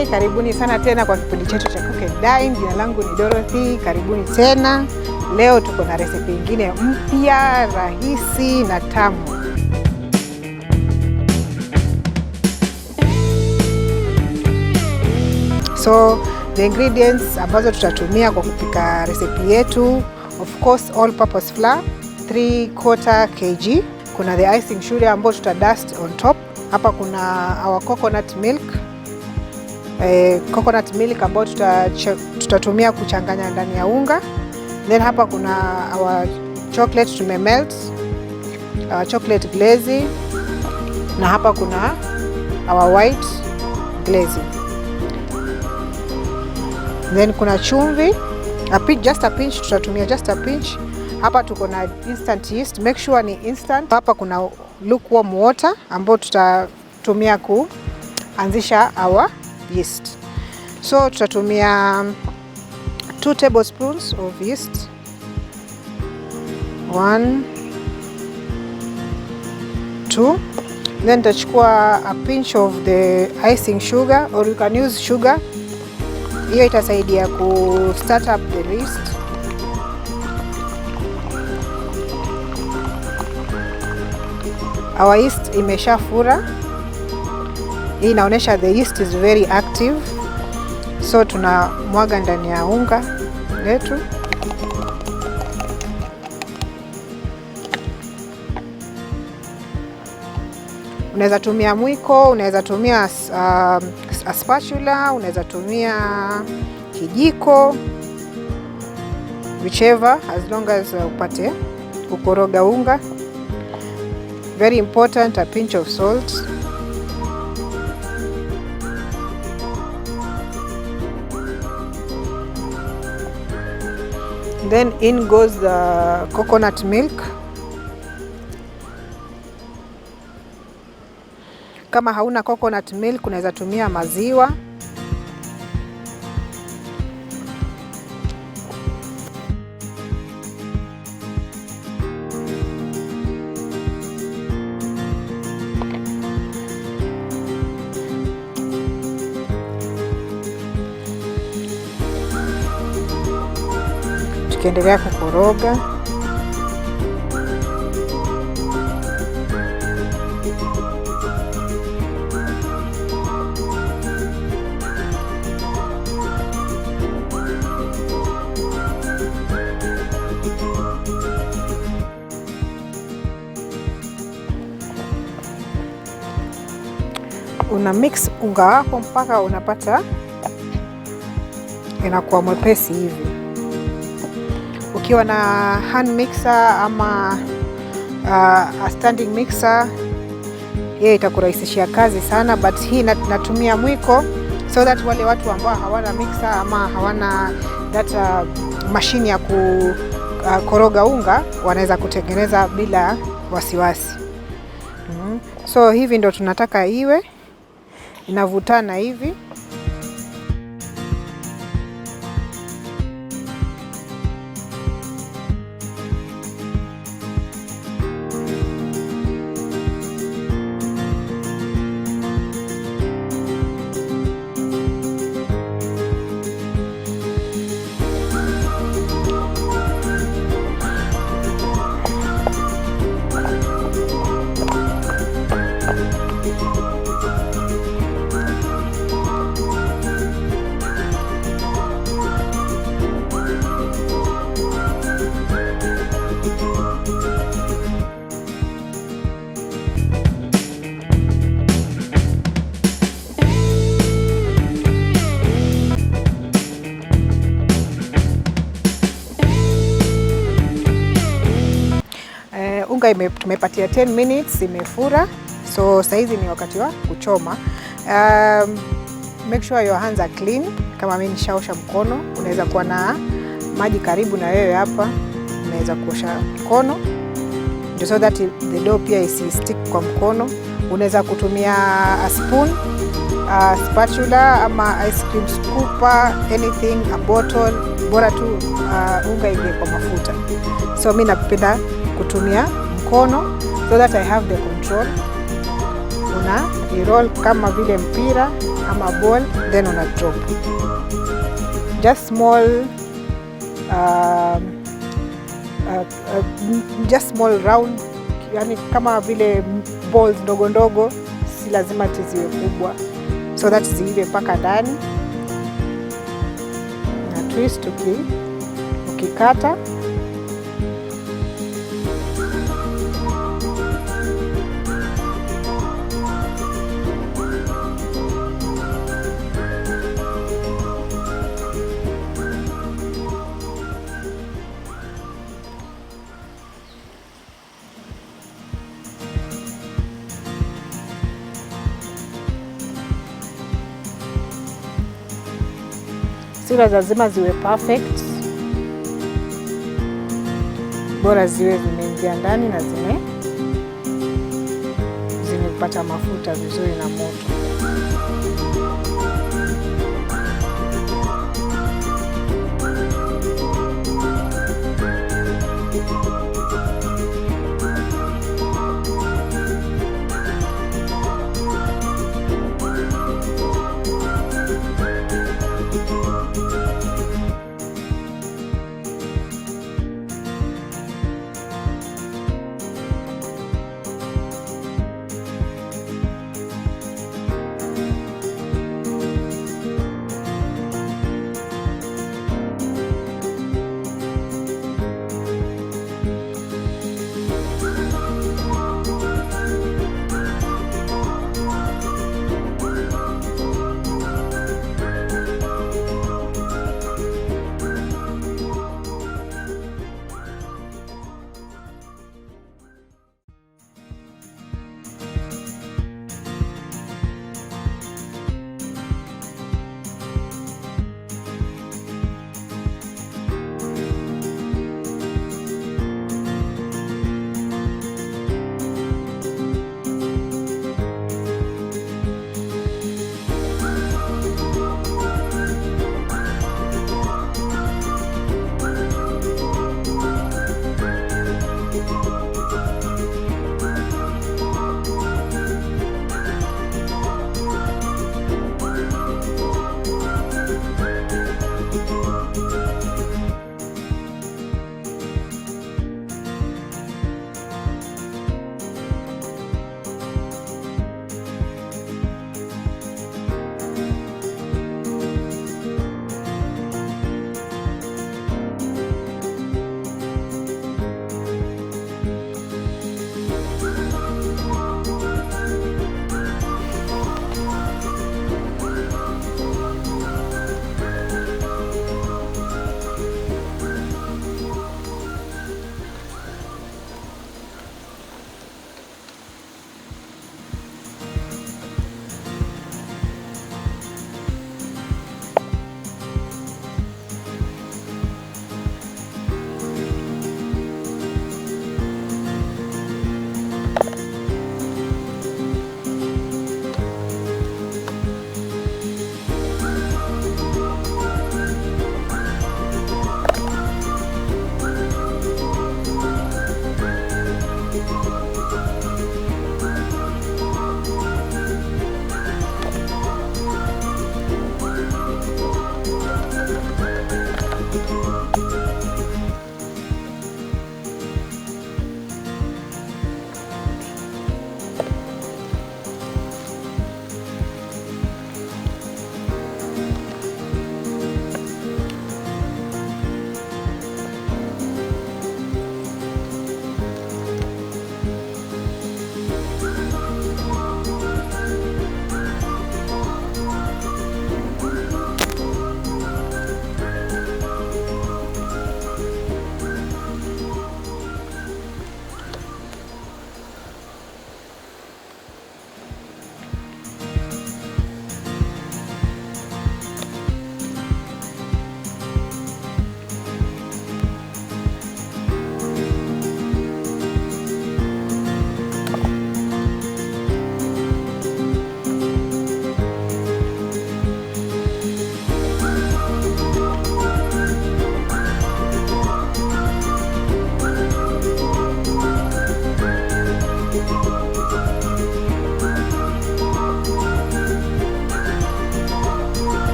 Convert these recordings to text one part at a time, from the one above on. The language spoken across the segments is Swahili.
Hey, karibuni sana tena kwa kipindi chetu cha Cook and Dine. Jina langu ni Lolwetv. Karibuni tena. Leo tuko na recipe nyingine mpya, rahisi na tamu. So the ingredients ambazo tutatumia kwa kupika recipe yetu, of course all purpose flour 3/4 kg. Kuna the icing sugar ambayo tutadust on top. Hapa kuna our coconut milk. Coconut milk ambayo tutatumia kuchanganya ndani ya unga. Then hapa kuna our chocolate tumemelt, our chocolate glaze, na hapa kuna our white glaze. Then kuna chumvi, just a pinch, tutatumia just a pinch. Hapa tuko na instant yeast, make sure ni instant. Hapa kuna lukewarm water ambayo tutatumia kuanzisha our yeast. So tutatumia 2 tablespoons of yeast. 1, 2. Then tutachukua a pinch of the icing sugar, or you can use sugar. Hiyo itasaidia ku start up the yeast. Our yeast imeshafura. Hii inaonyesha the yeast is very active. So tunamwaga ndani ya unga letu. Unaweza tumia mwiko, unaweza tumia a spatula, unaweza tumia kijiko, whichever, as long as upate kukoroga unga. Very important, a pinch of salt. Then in goes the coconut milk. Kama hauna coconut milk, unaweza tumia maziwa. Tukiendelea kukoroga. Una mix unga wako mpaka unapata inakuwa mwepesi hivi. Ukiwa na hand mixer ama a standing mixer, yeye itakurahisishia kazi sana, but hii natumia mwiko so that wale watu ambao hawana mixer ama hawana that machine ya kukoroga unga wanaweza kutengeneza bila wasiwasi. So hivi ndo tunataka iwe inavutana hivi. Unga tumepatia 10 minutes, imefura. So saizi ni wakati wa kuchoma. Make sure your hands are clean. Kama mimi nishaosha mkono, unaweza kuwa na maji karibu na wewe hapa, unaweza kuosha mkono so that the dough pia isi stick kwa mkono. Unaweza kutumia a spoon, a spatula ama ice cream scooper, anything, a bottle, bora tu unga ingie kwa mafuta. So mimi napenda kutumia mkono so that I have the control. Una roll kama vile mpira ama ball, then una drop just small round, yani kama vile balls ndogo ndogo, si lazima ziwe kubwa, so that ziive mpaka ndani. Na twist ukikata sila lazima ziwe perfect, bora ziwe zimeingia ndani na zimepata mafuta vizuri na moto.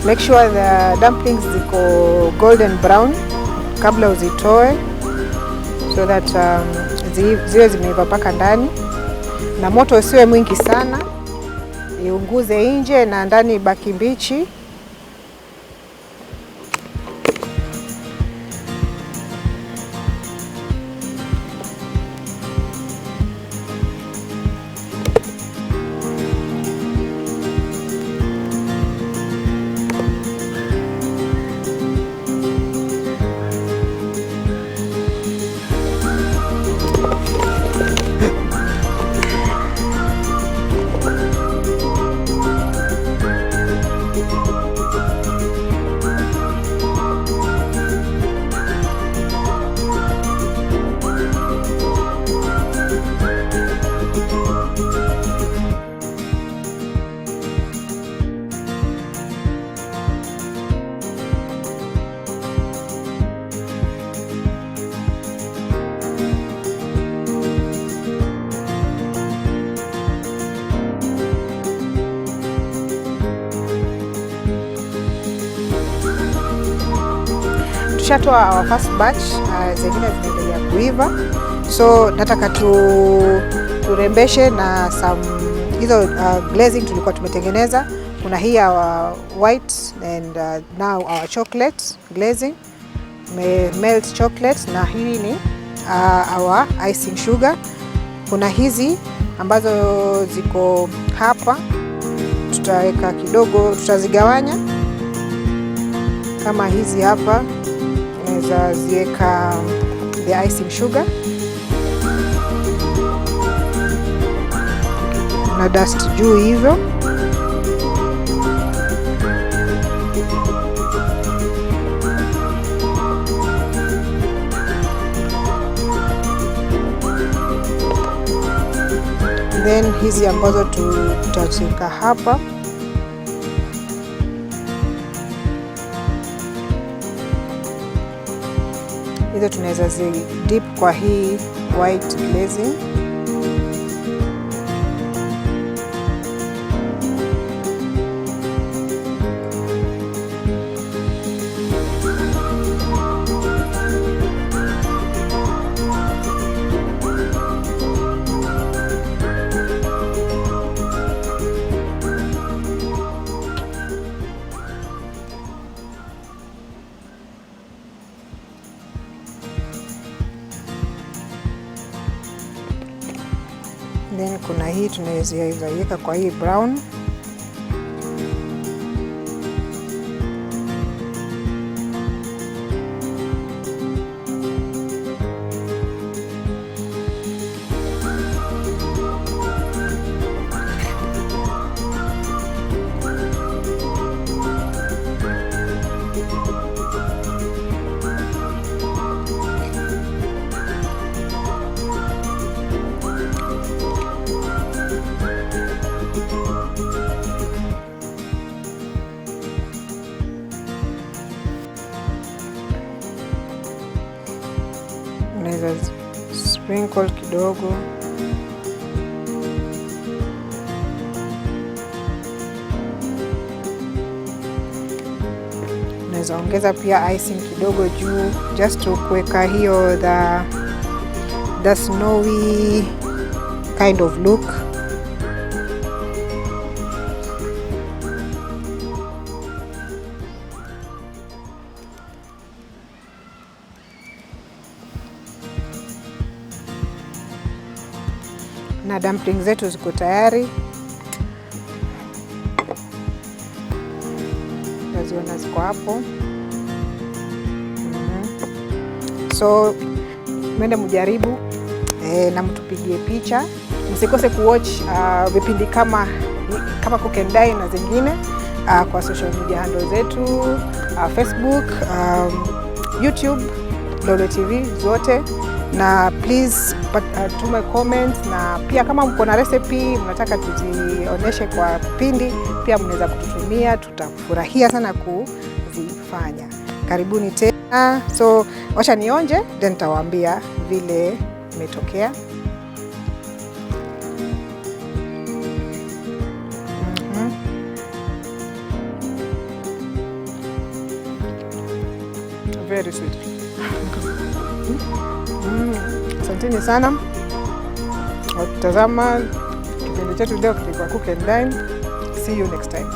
Make sure the dumplings ziko golden brown kabla uzitoe, so that ziwe zimeiva mpaka ndani, na moto usiwe mwingi sana, iunguze nje na ndani ibaki mbichi. Tushatoa our first batch, zingine zinaendelea kuiva, so nataka turembeshe na some hizo glazing tulikuwa tumetengeneza. Kuna hii our white and now our chocolate glazing, melt chocolate, na hii ni our icing sugar. Kuna hizi ambazo ziko hapa, tutaweka kidogo, tutazigawanya kama hizi hapa. Unaweza ziweka the icing sugar na dust juu hivyo. Then hizi ambazo tutaweka hapa, hizo tunaweza zi dip kwa hii white glazing. Then kuna hii tunaweza iweka kwa hii brown. Unaweza sprinkle kidogo. Unaweza ongeza pia icing kidogo juu, just to kuweka hiyo the snowy kind of look. Na dumplings zetu ziko tayari. Naziona ziko hapo. So mwende mjaribu na mtupigie picha. Msikose kuwatch vipindi kama Cook and Dine na zingine kwa social media handle zetu, Facebook, YouTube, Lolwe TV zote. Na please tume comments, na pia kama mko na recipe mnataka tuzionyeshe kwa kipindi, pia mnaweza kututumia, tutafurahia sana kuzifanya. Karibuni tena. So wacha nionje then nitawaambia vile imetokea. very sweet. Asanteni sana watazama kipindi chetu leo kilikuwa Cook and Dine. See you next time.